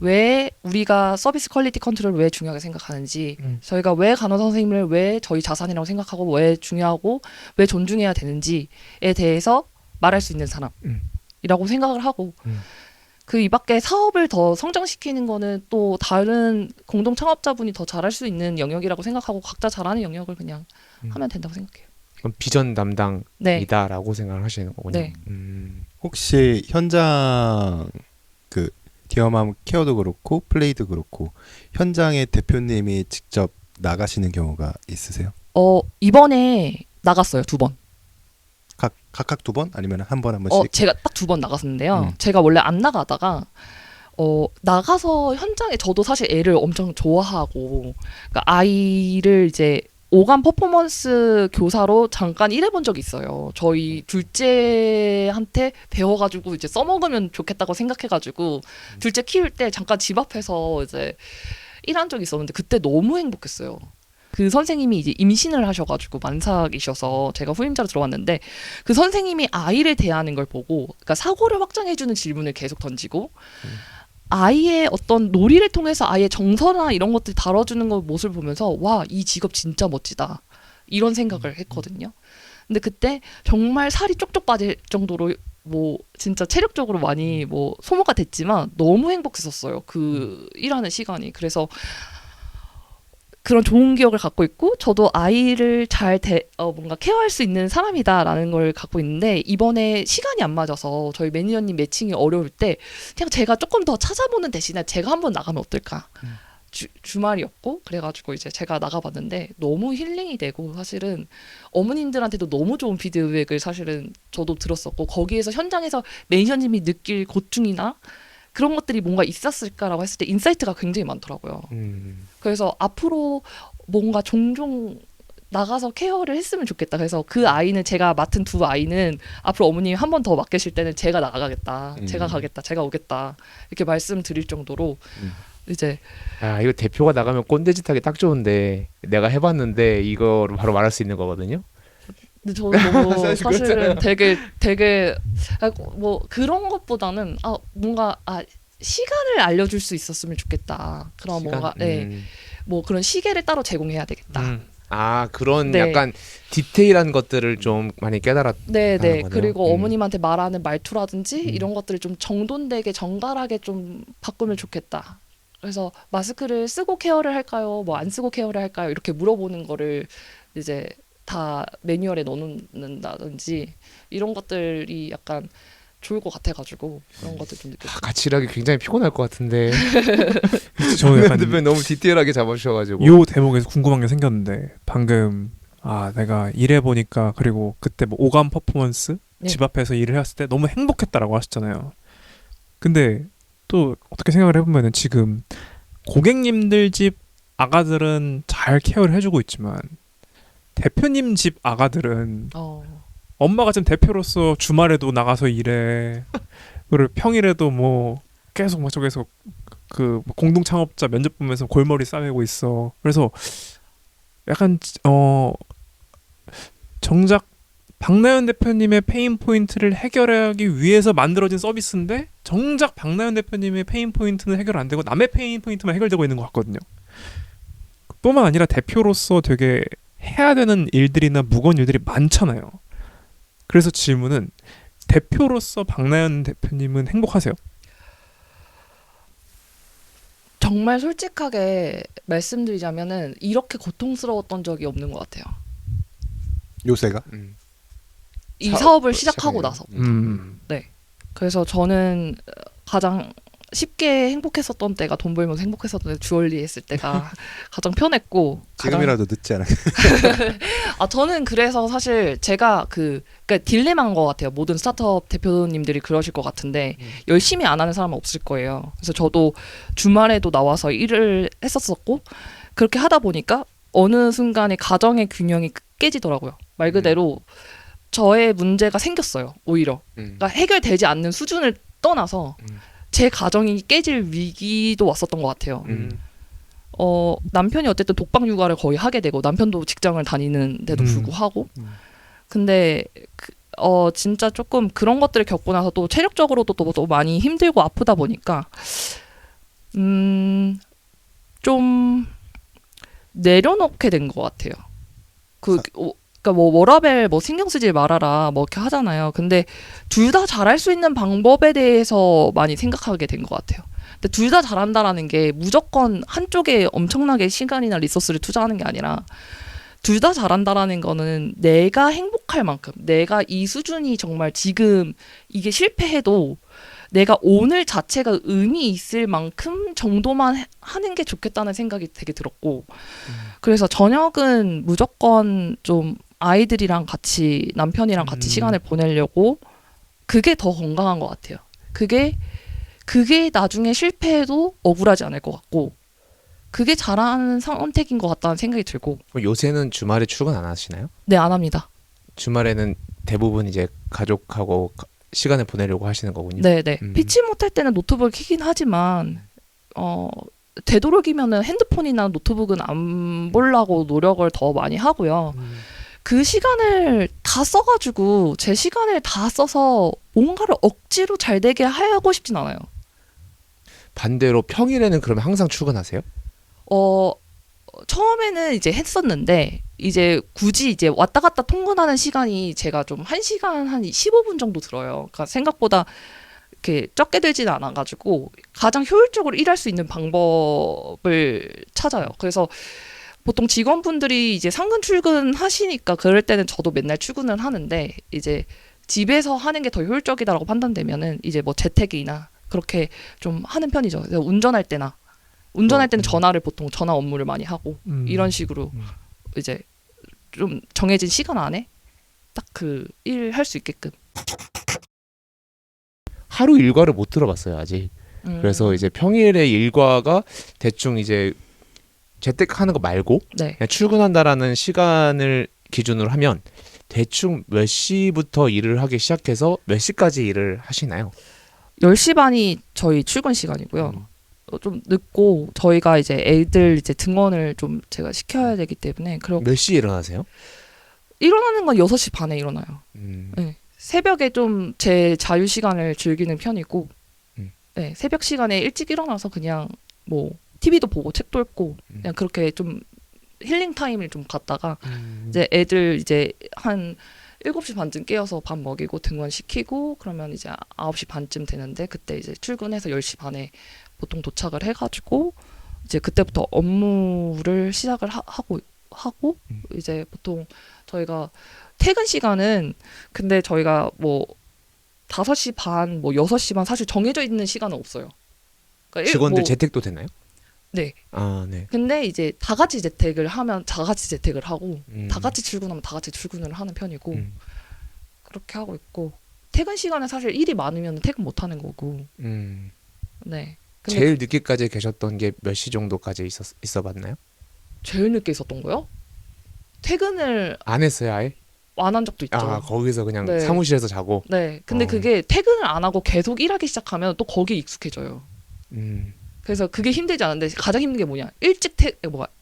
왜 우리가 서비스 퀄리티 컨트롤을 왜 중요하게 생각하는지, 저희가 왜 간호사 선생님을 왜 저희 자산이라고 생각하고 왜 중요하고 왜 존중해야 되는지에 대해서 말할 수 있는 사람이라고 생각을 하고, 그 이 밖에 사업을 더 성장시키는 거는 또 다른 공동 창업자분이 더 잘할 수 있는 영역이라고 생각하고 각자 잘하는 영역을 그냥 하면 된다고 생각해요. 그럼 비전 담당이다라고 네. 생각을 하시는 거군요. 네. 혹시 현장 그 디어맘 케어도 그렇고 플레이도 그렇고 현장에 대표님이 직접 나가시는 경우가 있으세요? 이번에 나갔어요. 2번. 각각 2번 아니면 한 번씩? 제가 딱 2번 나갔었는데요. 제가 원래 안 나가다가 나가서 현장에 저도 사실 애를 엄청 좋아하고, 그러니까 아이를 이제 오감 퍼포먼스 교사로 잠깐 일해본 적이 있어요. 저희 둘째한테 배워가지고 이제 써먹으면 좋겠다고 생각해가지고 둘째 키울 때 잠깐 집 앞에서 이제 일한 적이 있었는데 그때 너무 행복했어요. 그 선생님이 이제 임신을 하셔가지고 만삭이셔서 제가 후임자로 들어왔는데 그 선생님이 아이를 대하는 걸 보고, 그러니까 사고를 확장해주는 질문을 계속 던지고 아이의 어떤 놀이를 통해서 아이의 정서나 이런 것들 다뤄주는 거 모습을 보면서 와, 이 직업 진짜 멋지다 이런 생각을 했거든요. 근데 그때 정말 살이 쪽쪽 빠질 정도로 뭐 진짜 체력적으로 많이 뭐 소모가 됐지만 너무 행복했었어요. 그 일하는 시간이. 그래서 그런 좋은 기억을 갖고 있고, 저도 아이를 잘 뭔가 케어할 수 있는 사람이다라는 걸 갖고 있는데, 이번에 시간이 안 맞아서 저희 매니저님 매칭이 어려울 때 그냥 제가 조금 더 찾아보는 대신에 제가 한번 나가면 어떨까. 주말이었고 그래가지고 이제 제가 나가봤는데 너무 힐링이 되고, 사실은 어머님들한테도 너무 좋은 피드백을 사실은 저도 들었었고, 거기에서 현장에서 매니저님이 느낄 고충이나 그런 것들이 뭔가 있었을까라고 했을 때 인사이트가 굉장히 많더라고요. 그래서 앞으로 뭔가 종종 나가서 케어를 했으면 좋겠다. 그래서 그 아이는, 제가 맡은 2 아이는 앞으로 어머님이 한 번 더 맡기실 때는 제가 나가겠다, 제가 가겠다, 제가 오겠다 이렇게 말씀드릴 정도로 이제. 이거 대표가 나가면 꼰대짓 하기 딱 좋은데 내가 해봤는데 이거로 바로 말할 수 있는 거거든요. 근데 저는 너무 사실 사실은 되게 뭐 그런 것보다는 뭔가 시간을 알려줄 수 있었으면 좋겠다. 그런 시간? 뭔가 뭐 그런 시계를 따로 제공해야 되겠다. 그런 네. 약간 디테일한 것들을 좀 많이 깨달았다. 네네. 그리고 어머님한테 말하는 말투라든지 이런 것들을 좀 정돈되게 정갈하게 좀 바꾸면 좋겠다. 그래서 마스크를 쓰고 케어를 할까요? 뭐 안 쓰고 케어를 할까요? 이렇게 물어보는 거를 이제 다 매뉴얼에 넣는다든지 이런 것들이 약간 좋을 것 같아가지고 그런 것들 좀 느꼈어요. 같이 일하기 굉장히 피곤할 것 같은데. 저 약간 대표 너무 디테일하게 잡아주셔가지고. 요 대목에서 궁금한 게 생겼는데, 방금 내가 일해 보니까, 그리고 그때 뭐 오감 퍼포먼스 네. 집 앞에서 일을 했을 때 너무 행복했다라고 하셨잖아요. 근데 또 어떻게 생각을 해보면은 지금 고객님들 집 아가들은 잘 케어를 해주고 있지만 대표님 집 아가들은 엄마가 지금 대표로서 주말에도 나가서 일해. 그리고 평일에도 뭐 계속 막 저기서 그 공동 창업자 면접 보면서 골머리 싸매고 있어. 그래서 약간 정작 박나연 대표님의 페인 포인트를 해결하기 위해서 만들어진 서비스인데 정작 박나연 대표님의 페인 포인트는 해결 안 되고 남의 페인 포인트만 해결되고 있는 것 같거든요. 뿐만 아니라 대표로서 되게 해야 되는 일들이나 무거운 일들이 많잖아요. 그래서 질문은, 대표로서 박나연 대표님은 행복하세요? 정말 솔직하게 말씀드리자면은 이렇게 고통스러웠던 적이 없는 것 같아요. 요새가? 이 사업을 시작하고 나서. 네. 그래서 저는 가장 쉽게 행복했었던 때가, 돈 벌면서 행복했었던 때, 주얼리 했을 때가 가장 편했고. 지금이라도 늦지 않아요. 저는 그래서 사실 제가 그러니까 딜레마인 것 같아요. 모든 스타트업 대표님들이 그러실 것 같은데 열심히 안 하는 사람은 없을 거예요. 그래서 저도 주말에도 나와서 일을 했었었고, 그렇게 하다 보니까 어느 순간에 가정의 균형이 깨지더라고요. 말 그대로 저의 문제가 생겼어요. 오히려. 그러니까 해결되지 않는 수준을 떠나서 제 가정이 깨질 위기도 왔었던 것 같아요. 남편이 어쨌든 독박 육아를 거의 하게 되고 남편도 직장을 다니는데도 불구하고 근데 진짜 조금 그런 것들을 겪고 나서 또 체력적으로도 또 많이 힘들고 아프다 보니까 좀 내려놓게 된 것 같아요. 그러니까 뭐 워라밸 뭐 신경 쓰지 말아라 뭐 이렇게 하잖아요. 근데 둘 다 잘할 수 있는 방법에 대해서 많이 생각하게 된 것 같아요. 근데 둘 다 잘한다라는 게 무조건 한쪽에 엄청나게 시간이나 리소스를 투자하는 게 아니라 둘 다 잘한다라는 거는 내가 행복할 만큼 내가 이 수준이 정말 지금 이게 실패해도 내가 오늘 자체가 의미 있을 만큼 정도만 하는 게 좋겠다는 생각이 되게 들었고 그래서 저녁은 무조건 좀 아이들이랑 같이 남편이랑 같이 시간을 보내려고 그게 더 건강한 것 같아요. 그게 나중에 실패해도 억울하지 않을 것 같고 그게 잘하는 선택인 것 같다는 생각이 들고 그럼 요새는 주말에 출근 안 하시나요? 네, 안 합니다. 주말에는 대부분 이제 가족하고 시간을 보내려고 하시는 거군요. 네네. 피치 못할 때는 노트북을 켜긴 하지만 되도록이면은 핸드폰이나 노트북은 안 보려고 노력을 더 많이 하고요. 그 시간을 다 써가지고 제 시간을 다 써서 뭔가를 억지로 잘 되게 하고 싶진 않아요. 반대로 평일에는 그러면 항상 출근하세요? 처음에는 이제 했었는데 이제 굳이 이제 왔다 갔다 통근하는 시간이 제가 좀 1시간 한 15분 정도 들어요. 그러니까 생각보다 이렇게 적게 들지는 않아가지고 가장 효율적으로 일할 수 있는 방법을 찾아요. 그래서 보통 직원분들이 이제 상근 출근하시니까 그럴 때는 저도 맨날 출근을 하는데 이제 집에서 하는 게 더 효율적이다라고 판단되면은 이제 뭐 재택이나 그렇게 좀 하는 편이죠. 그래서 운전할 때는 전화를 보통 전화 업무를 많이 하고 이런 식으로 이제 좀 정해진 시간 안에 딱 그 일 할 수 있게끔. 하루 일과를 못 들어봤어요 아직. 그래서 이제 평일에 일과가 대충 이제 재택하는 거 말고 네. 그냥 출근한다라는 시간을 기준으로 하면 대충 몇 시부터 일을 하기 시작해서 몇 시까지 일을 하시나요? 10시 반이 저희 출근 시간이고요. 좀 늦고 저희가 이제 애들 이제 등원을 좀 제가 시켜야 되기 때문에 몇 시에 일어나세요? 일어나는 건 6시 반에 일어나요. 음. 네. 새벽에 좀 제 자유 시간을 즐기는 편이고 네, 새벽 시간에 일찍 일어나서 그냥 뭐 TV도 보고 책도 읽고 그냥 그렇게 좀 힐링 타임을 좀 갖다가 이제 애들 이제 한 7시 반쯤 깨어서 밥 먹이고 등원 시키고 그러면 이제 9시 반쯤 되는데 그때 이제 출근해서 10시 반에 보통 도착을 해가지고 이제 그때부터 업무를 시작을 하고 이제 보통 저희가 퇴근 시간은 근데 저희가 뭐 5시 반, 뭐 6시 반 사실 정해져 있는 시간은 없어요. 그러니까 직원들 재택도 되나요? 네. 아, 네. 근데 이제 다 같이 재택을 하면 다 같이 재택을 하고 다 같이 출근하면 다 같이 출근을 하는 편이고 그렇게 하고 있고 퇴근 시간에 사실 일이 많으면 퇴근 못 하는 거고. 네. 근데 제일 늦게까지 계셨던 게 몇 시 정도까지 있어봤나요? 제일 늦게 있었던 거요? 퇴근을 안 했어요 아예? 안 한 적도 있죠. 아 거기서 그냥 네. 사무실에서 자고. 네. 근데 그게 퇴근을 안 하고 계속 일하기 시작하면 또 거기에 익숙해져요. 그래서 그게 힘들지 않은데 가장 힘든 게 뭐냐? 일찍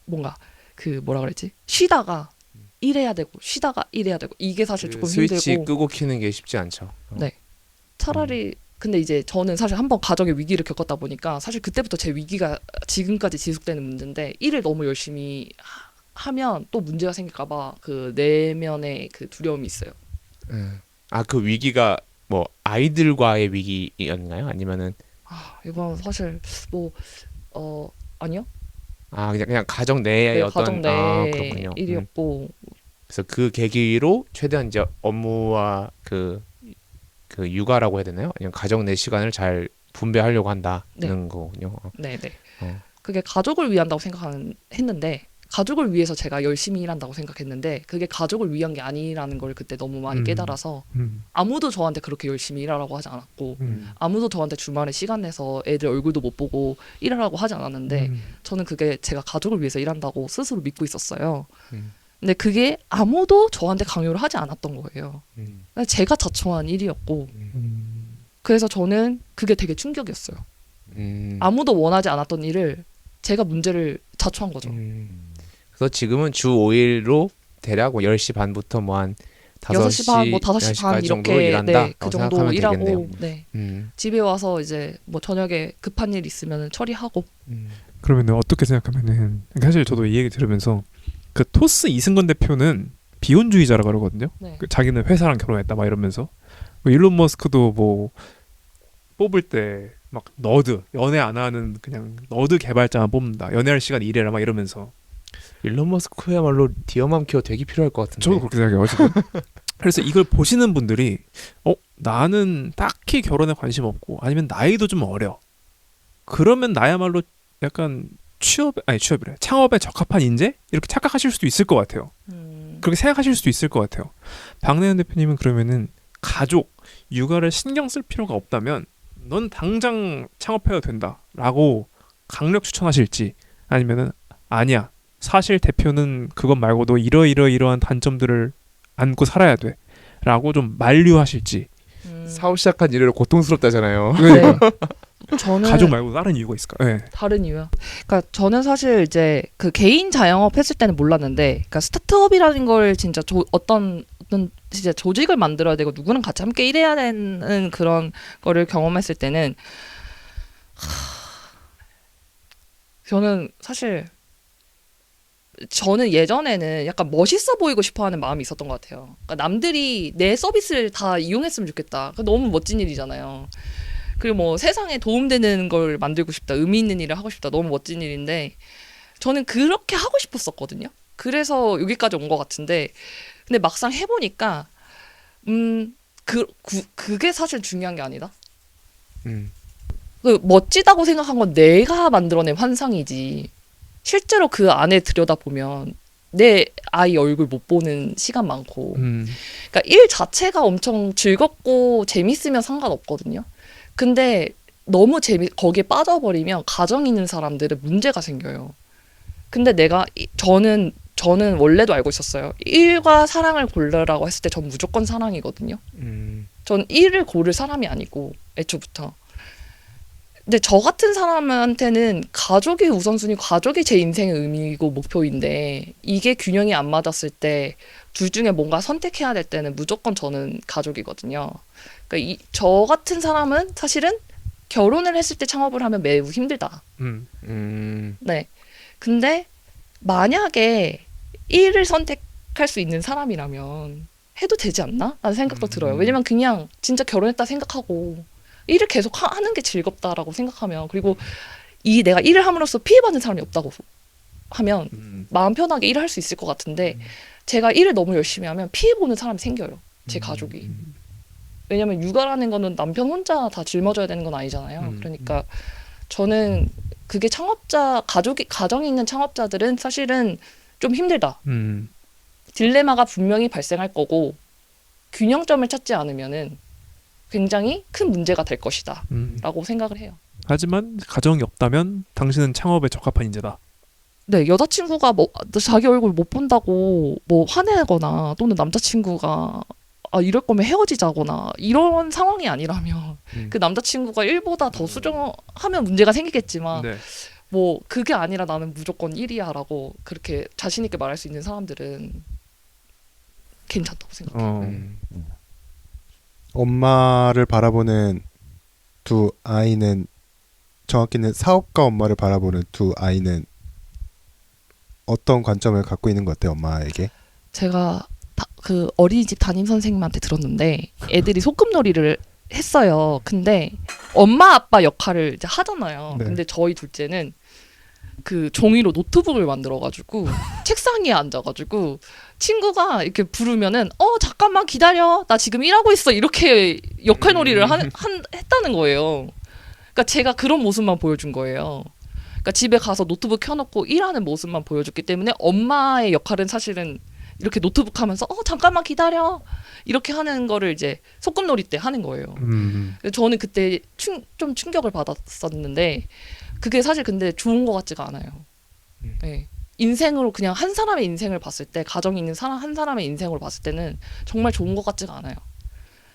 뭔가 그 뭐라 그랬지? 쉬다가 일해야 되고 쉬다가 일해야 되고 이게 사실 조금 스위치 힘들고. 끄고 키는 게 쉽지 않죠. 네. 차라리 근데 이제 저는 사실 한번 가정의 위기를 겪었다 보니까 사실 그때부터 제 위기가 지금까지 지속되는 문제인데 일을 너무 열심히 하면 또 문제가 생길까봐 그 내면의 그 두려움이 있어요. 아 그 위기가 뭐 아이들과의 위기였나요? 아니면은 이건 사실 뭐 아니요. 아 그냥 가정 내의 네, 어떤 가정 내 그렇군요. 일이었고 그래서 그 계기로 최대한 이제 업무와 그 육아라고 해야 되나요? 아니면 가정 내 시간을 잘 분배하려고 한다는 네. 거군요. 네네. 어. 그게 가족을 위한다고 했는데 가족을 위해서 제가 열심히 일한다고 생각했는데 그게 가족을 위한 게 아니라는 걸 그때 너무 많이 깨달아서 아무도 저한테 그렇게 열심히 일하라고 하지 않았고 아무도 저한테 주말에 시간 내서 애들 얼굴도 못 보고 일하라고 하지 않았는데 저는 그게 제가 가족을 위해서 일한다고 스스로 믿고 있었어요. 근데 그게 아무도 저한테 강요를 하지 않았던 거예요. 음. 제가 자청한 일이었고 음. 그래서 저는 그게 되게 충격이었어요. 아무도 원하지 않았던 일을 제가 문제를 자초한 거죠. 그래서 지금은 주 5일로 대략 뭐 10시 반부터 뭐 한 6시 반, 뭐 5시 반 정도로 이렇게 일한다. 네, 그 정도 생각하면 일하고 되겠네요. 네. 음. 집에 와서 이제 뭐 저녁에 급한 일 있으면 처리하고 그러면 어떻게 생각하면은 사실 저도 이 얘기 들으면서 그 토스 이승건 대표는 비혼주의자라 그러거든요. 네. 그 자기는 회사랑 결혼했다 막 이러면서 뭐 일론 머스크도 뭐 뽑을 때 막 너드 연애 안 하는 그냥 너드 개발자만 뽑는다. 연애할 시간 이래라 막 이러면서 일론 머스크야말로 디어맘 케어 되게 필요할 것 같은데. 저도 그렇게 생각해요 지금. 그래서 이걸 보시는 분들이 나는 딱히 결혼에 관심 없고 아니면 나이도 좀 어려. 그러면 나야말로 약간 취업이래. 창업에 적합한 인재? 이렇게 착각하실 수도 있을 것 같아요. 그렇게 생각하실 수도 있을 것 같아요. 박내현 대표님은 그러면은 가족, 육아를 신경 쓸 필요가 없다면 넌 당장 창업해도 된다라고 강력 추천하실지 아니면은 아니야. 사실 대표는 그것 말고도 이러한 단점들을 안고 살아야 돼. 라고 좀 만류하실지. 사업 시작한 이래로 고통스럽다잖아요. 네. 저는 가족 말고 다른 이유가 있을까? 네. 다른 이유요. 그러니까 저는 사실 이제 그 개인 자영업 했을 때는 몰랐는데, 그러니까 스타트업이라는 걸 진짜 어떤 진짜 조직을 만들어야 되고 누구랑 같이 함께 일해야 되는 그런 거를 경험했을 때는 저는 예전에는 약간 멋있어 보이고 싶어하는 마음이 있었던 것 같아요. 그러니까 남들이 내 서비스를 다 이용했으면 좋겠다. 너무 멋진 일이잖아요. 그리고 뭐 세상에 도움되는 걸 만들고 싶다, 의미 있는 일을 하고 싶다, 너무 멋진 일인데 저는 그렇게 하고 싶었었거든요. 그래서 여기까지 온 것 같은데, 근데 막상 해보니까 그게 사실 중요한 게 아니다. 멋지다고 생각한 건 내가 만들어낸 환상이지. 실제로 그 안에 들여다보면 내 아이 얼굴 못 보는 시간 많고, 그러니까 일 자체가 엄청 즐겁고 재밌으면 상관없거든요. 근데 너무 거기에 빠져버리면 가정 있는 사람들은 문제가 생겨요. 근데 저는 원래도 알고 있었어요. 일과 사랑을 고르라고 했을 때 전 무조건 사랑이거든요. 전 일을 고를 사람이 아니고 애초부터. 근데 저 같은 사람한테는 가족이 우선순위, 가족이 제 인생의 의미이고 목표인데 이게 균형이 안 맞았을 때 둘 중에 뭔가 선택해야 될 때는 무조건 저는 가족이거든요. 그러니까 저 같은 사람은 사실은 결혼을 했을 때 창업을 하면 매우 힘들다. 네. 근데 만약에 일을 선택할 수 있는 사람이라면 해도 되지 않나? 라는 생각도 들어요. 왜냐면 그냥 진짜 결혼했다 생각하고 일을 계속 하는 게 즐겁다라고 생각하면, 그리고 내가 일을 함으로써 피해받는 사람이 없다고 하면 마음 편하게 일을 할 수 있을 것 같은데 제가 일을 너무 열심히 하면 피해보는 사람이 생겨요. 제 가족이. 왜냐면 육아라는 거는 남편 혼자 다 짊어져야 되는 건 아니잖아요. 그러니까 저는 그게 가정이 있는 창업자들은 사실은 좀 힘들다. 딜레마가 분명히 발생할 거고 균형점을 찾지 않으면은 굉장히 큰 문제가 될 것이다 라고 생각을 해요. 하지만 가정이 없다면 당신은 창업에 적합한 인재다. 네, 여자친구가 뭐 자기 얼굴 못 본다고 뭐 화내거나 또는 남자친구가 이럴 거면 헤어지자거나 이런 상황이 아니라면 그 남자친구가 일보다 더 수정하면 문제가 생기겠지만 네. 뭐 그게 아니라 나는 무조건 1이야 라고 그렇게 자신 있게 말할 수 있는 사람들은 괜찮다고 생각해요. 엄마를 바라보는 두 아이는, 정확히는 사업가 엄마를 바라보는 두 아이는 어떤 관점을 갖고 있는 것 같아요, 엄마에게? 제가 그 어린이집 담임 선생님한테 들었는데 애들이 소꿉놀이를 했어요. 근데 엄마 아빠 역할을 이제 하잖아요. 네. 근데 저희 둘째는 그 종이로 노트북을 만들어가지고 책상 위에 앉아가지고 친구가 이렇게 부르면은 잠깐만 기다려, 나 지금 일하고 있어, 이렇게 역할놀이를 했다는 거예요. 그러니까 제가 그런 모습만 보여준 거예요. 그러니까 집에 가서 노트북 켜놓고 일하는 모습만 보여줬기 때문에 엄마의 역할은 사실은 이렇게 노트북 하면서 잠깐만 기다려 이렇게 하는 거를 이제 소꿉놀이 때 하는 거예요. 저는 그때 좀 충격을 받았었는데 그게 사실 근데 좋은 것 같지가 않아요. 네. 인생으로 그냥 한 사람의 인생을 봤을 때 가정이 있는 사람 한 사람의 인생으로 봤을 때는 정말 좋은 것 같지가 않아요.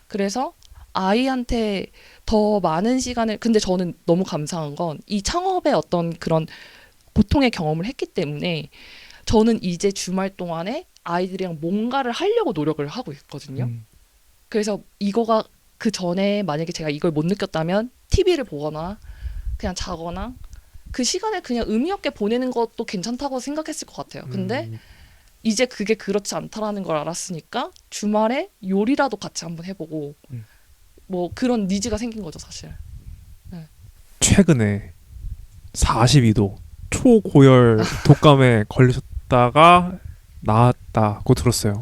그래서 아이한테 더 많은 시간을 근데 저는 너무 감사한 건 이 창업의 어떤 그런 고통의 경험을 했기 때문에 저는 이제 주말 동안에 아이들이랑 뭔가를 하려고 노력을 하고 있거든요. 그래서 이거가 그 전에 만약에 제가 이걸 못 느꼈다면 TV를 보거나 그냥 자거나 그 시간을 그냥 의미 없게 보내는 것도 괜찮다고 생각했을 것 같아요. 근데 이제 그게 그렇지 않다라는 걸 알았으니까 주말에 요리라도 같이 한번 해보고 뭐 그런 니즈가 생긴 거죠, 사실. 최근에 42도 초고열 독감에 걸리셨다가 나았다고 들었어요.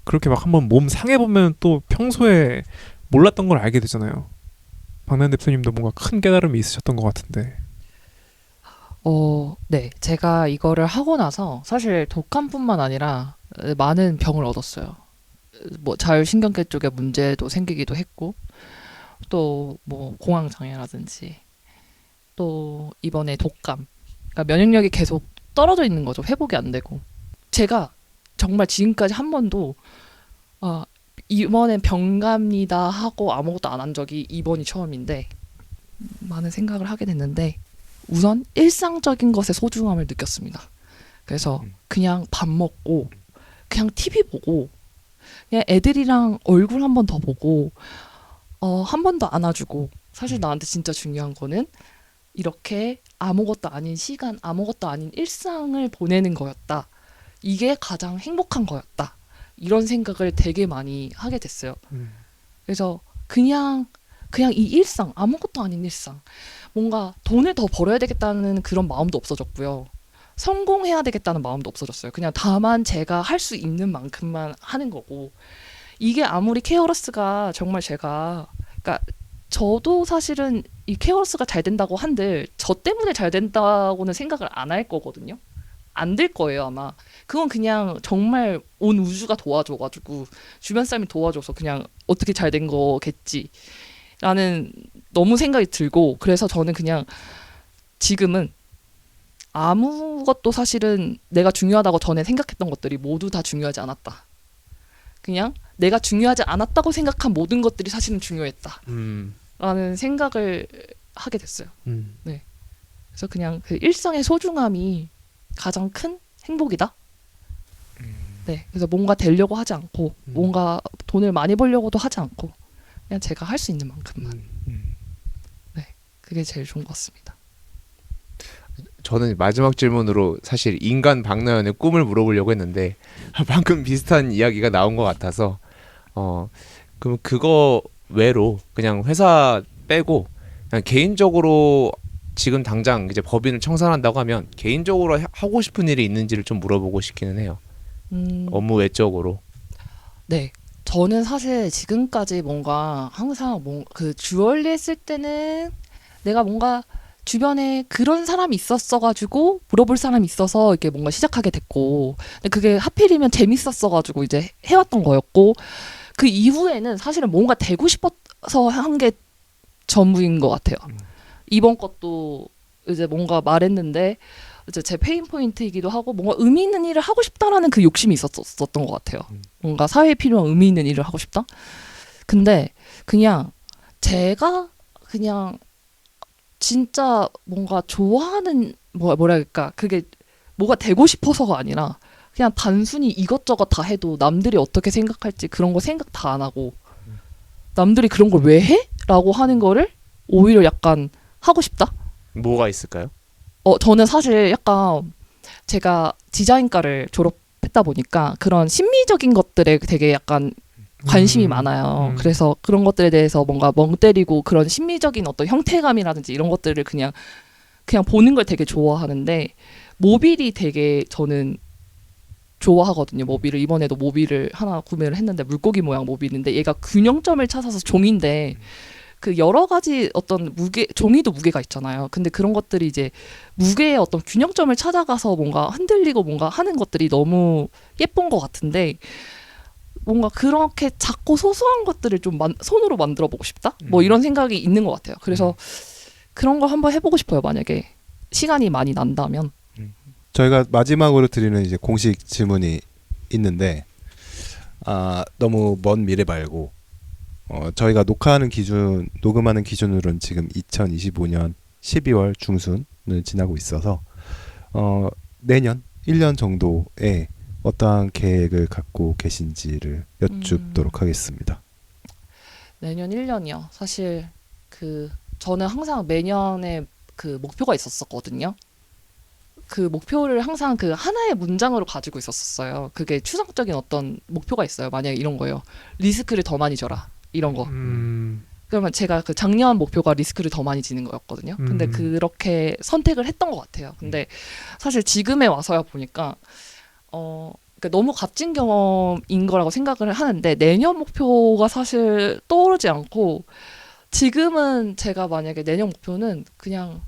그렇게 막 한번 몸 상해보면 또 평소에 몰랐던 걸 알게 되잖아요. 박나연 대표님도 뭔가 큰 깨달음이 있으셨던 것 같은데. 네. 제가 이거를 하고 나서 사실 독감뿐만 아니라 많은 병을 얻었어요. 뭐 자율신경계 쪽에 문제도 생기기도 했고 또 뭐 공황장애라든지 또 이번에 독감. 그러니까 면역력이 계속 떨어져 있는 거죠. 회복이 안 되고. 제가 정말 지금까지 한 번도 이번엔 병갑니다 하고 아무것도 안 한 적이 이번이 처음인데 많은 생각을 하게 됐는데 우선 일상적인 것의 소중함을 느꼈습니다. 그래서 그냥 밥 먹고 그냥 TV 보고 그냥 애들이랑 얼굴 한 번 더 보고 한 번 더 안아주고 사실 나한테 진짜 중요한 거는 이렇게 아무것도 아닌 시간, 아무것도 아닌 일상을 보내는 거였다. 이게 가장 행복한 거였다. 이런 생각을 되게 많이 하게 됐어요. 그래서 그냥 이 일상, 아무것도 아닌 일상. 뭔가 돈을 더 벌어야 되겠다는 그런 마음도 없어졌고요. 성공해야 되겠다는 마음도 없어졌어요. 그냥 다만 제가 할 수 있는 만큼만 하는 거고. 이게 아무리 케어러스가 정말 제가, 그러니까 저도 사실은 이 케어러스가 잘 된다고 한들 저 때문에 잘 된다고는 생각을 안 할 거거든요. 안 될 거예요, 아마. 그건 그냥 정말 온 우주가 도와줘가지고 주변 사람이 도와줘서 그냥 어떻게 잘 된 거겠지. 라는 너무 생각이 들고 그래서 저는 그냥 지금은 아무것도 사실은 내가 중요하다고 전에 생각했던 것들이 모두 다 중요하지 않았다. 그냥 내가 중요하지 않았다고 생각한 모든 것들이 사실은 중요했다. 라는 생각을 하게 됐어요. 네. 그래서 그냥 그 일상의 소중함이 가장 큰 행복이다. 네. 그래서 뭔가 되려고 하지 않고 뭔가 돈을 많이 벌려고도 하지 않고 그냥 제가 할 수 있는 만큼만. 네, 그게 제일 좋은 것 같습니다. 저는 마지막 질문으로 사실 인간 박나연의 꿈을 물어보려고 했는데 방금 비슷한 이야기가 나온 것 같아서 그럼 그거 외로 그냥 회사 빼고 그냥 개인적으로 지금 당장 이제 법인을 청산한다고 하면 개인적으로 하고 싶은 일이 있는지를 좀 물어보고 싶기는 해요. 업무 외적으로. 네. 저는 사실 지금까지 뭔가 항상 그 주얼리 했을 때는 내가 뭔가 주변에 그런 사람이 있었어가지고 물어볼 사람이 있어서 이렇게 뭔가 시작하게 됐고 근데 그게 하필이면 재밌었어가지고 이제 해왔던 거였고 그 이후에는 사실은 뭔가 되고 싶어서 한 게 전부인 것 같아요. 이번 것도 이제 뭔가 말했는데 이제 제 페인 포인트이기도 하고 뭔가 의미 있는 일을 하고 싶다라는 그 욕심이 있었던 것 같아요. 뭔가 사회에 필요한 의미 있는 일을 하고 싶다. 근데 그냥 제가 그냥 진짜 뭔가 좋아하는 뭐랄까 그게 뭐가 되고 싶어서가 아니라 그냥 단순히 이것저것 다 해도 남들이 어떻게 생각할지 그런 거 생각 다 안 하고 남들이 그런 걸 왜 해? 라고 하는 거를 오히려 약간 하고 싶다. 뭐가 있을까요? 저는 사실 약간 제가 디자인과를 졸업했다 보니까 그런 심미적인 것들에 되게 약간 관심이 많아요. 그래서 그런 것들에 대해서 뭔가 멍 때리고 그런 심미적인 어떤 형태감이라든지 이런 것들을 그냥 보는 걸 되게 좋아하는데 모빌이 되게 저는 좋아하거든요. 모빌을 이번에도 모빌을 하나 구매를 했는데 물고기 모양 모빌인데 얘가 균형점을 찾아서 종인데 그 여러 가지 어떤 종이도 무게가 있잖아요. 근데 그런 것들이 이제 무게의 어떤 균형점을 찾아가서 뭔가 흔들리고 뭔가 하는 것들이 너무 예쁜 것 같은데 뭔가 그렇게 작고 소소한 것들을 좀 손으로 만들어 보고 싶다? 뭐 이런 생각이 있는 것 같아요. 그래서 그런 거 한번 해보고 싶어요. 만약에 시간이 많이 난다면. 저희가 마지막으로 드리는 이제 공식 질문이 있는데 너무 먼 미래 말고 저희가 녹음하는 기준으로는 지금 2025년 12월 중순을 지나고 있어서 내년 1년 정도에 어떠한 계획을 갖고 계신지를 여쭙도록 하겠습니다. 내년 1년이요. 사실 저는 항상 매년에 목표가 있었었거든요. 그 목표를 항상 하나의 문장으로 가지고 있었어요. 그게 추상적인 어떤 목표가 있어요. 만약에 이런 거예요. 리스크를 더 많이 져라. 이런 거. 그러면 제가 작년 목표가 리스크를 더 많이 지는 거였거든요. 근데 그렇게 선택을 했던 것 같아요. 근데 사실 지금에 와서야 보니까 그러니까 너무 값진 경험인 거라고 생각을 하는데 내년 목표가 사실 떠오르지 않고 지금은 제가 만약에 내년 목표는 그냥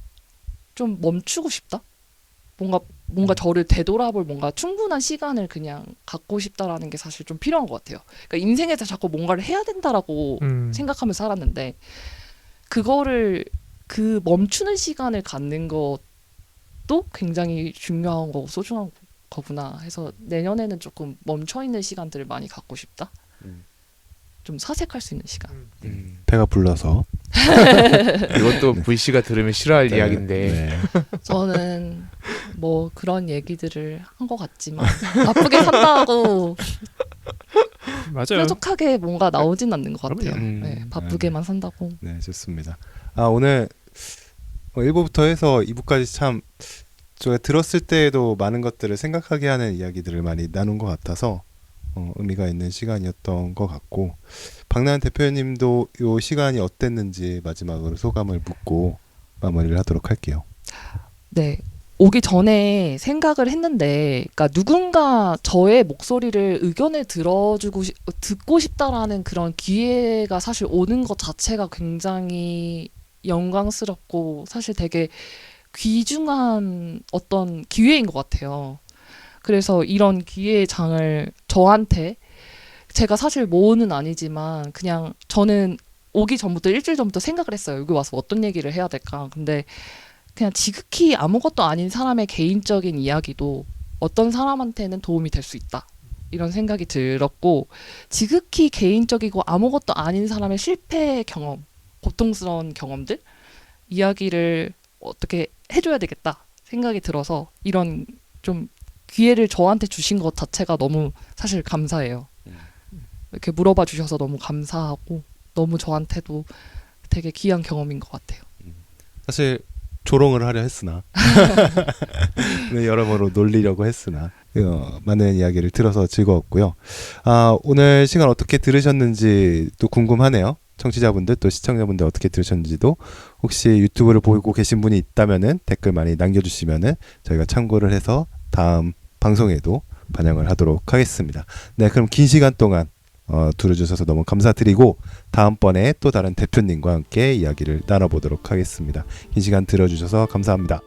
좀 멈추고 싶다? 뭔가 저를 되돌아볼 뭔가 충분한 시간을 그냥 갖고 싶다라는 게 사실 좀 필요한 것 같아요. 그러니까 인생에서 자꾸 뭔가를 해야 된다라고 생각하면서 살았는데 그거를 멈추는 시간을 갖는 것도 굉장히 중요한 거고 소중한 거구나 해서 내년에는 조금 멈춰있는 시간들을 많이 갖고 싶다. 좀 사색할 수 있는 시간. 배가 불러서 이것도 VC가 들으면 싫어할 네, 이야기인데 네. 저는 뭐 그런 얘기들을 한 것 같지만 바쁘게 산다고 맞아요. 뾰족하게 뭔가 나오진 않는 것 같아요. 그럼요. 네, 바쁘게만 산다고. 네, 좋습니다. 오늘 1부부터 해서 2부까지 참 제가 들었을 때에도 많은 것들을 생각하게 하는 이야기들을 많이 나눈 것 같아서 의미가 있는 시간이었던 것 같고 박나연 대표님도 이 시간이 어땠는지 마지막으로 소감을 묻고 마무리를 하도록 할게요. 네. 오기 전에 생각을 했는데, 그러니까 누군가 저의 목소리를 의견을 듣고 싶다라는 그런 기회가 사실 오는 것 자체가 굉장히 영광스럽고 사실 되게 귀중한 어떤 기회인 것 같아요. 그래서 이런 기회의 장을 저한테 제가 사실 모으는 아니지만 그냥 저는 오기 전부터 일주일 전부터 생각을 했어요. 여기 와서 어떤 얘기를 해야 될까. 근데 그냥 지극히 아무것도 아닌 사람의 개인적인 이야기도 어떤 사람한테는 도움이 될 수 있다. 이런 생각이 들었고 지극히 개인적이고 아무것도 아닌 사람의 실패 경험, 고통스러운 경험들 이야기를 어떻게 해줘야 되겠다 생각이 들어서 이런 좀 기회를 저한테 주신 것 자체가 너무 사실 감사해요. 이렇게 물어봐 주셔서 너무 감사하고 너무 저한테도 되게 귀한 경험인 것 같아요. 사실 조롱을 하려 했으나 여러모로 놀리려고 했으나 많은 이야기를 들어서 즐거웠고요. 오늘 시간 어떻게 들으셨는지 또 궁금하네요. 청취자분들 또 시청자분들 어떻게 들으셨는지도 혹시 유튜브를 보고 계신 분이 있다면은 댓글 많이 남겨주시면은 저희가 참고를 해서 다음 방송에도 반영을 하도록 하겠습니다. 네, 그럼 긴 시간 동안 들어주셔서 너무 감사드리고 다음번에 또 다른 대표님과 함께 이야기를 나눠보도록 하겠습니다. 긴 시간 들어주셔서 감사합니다.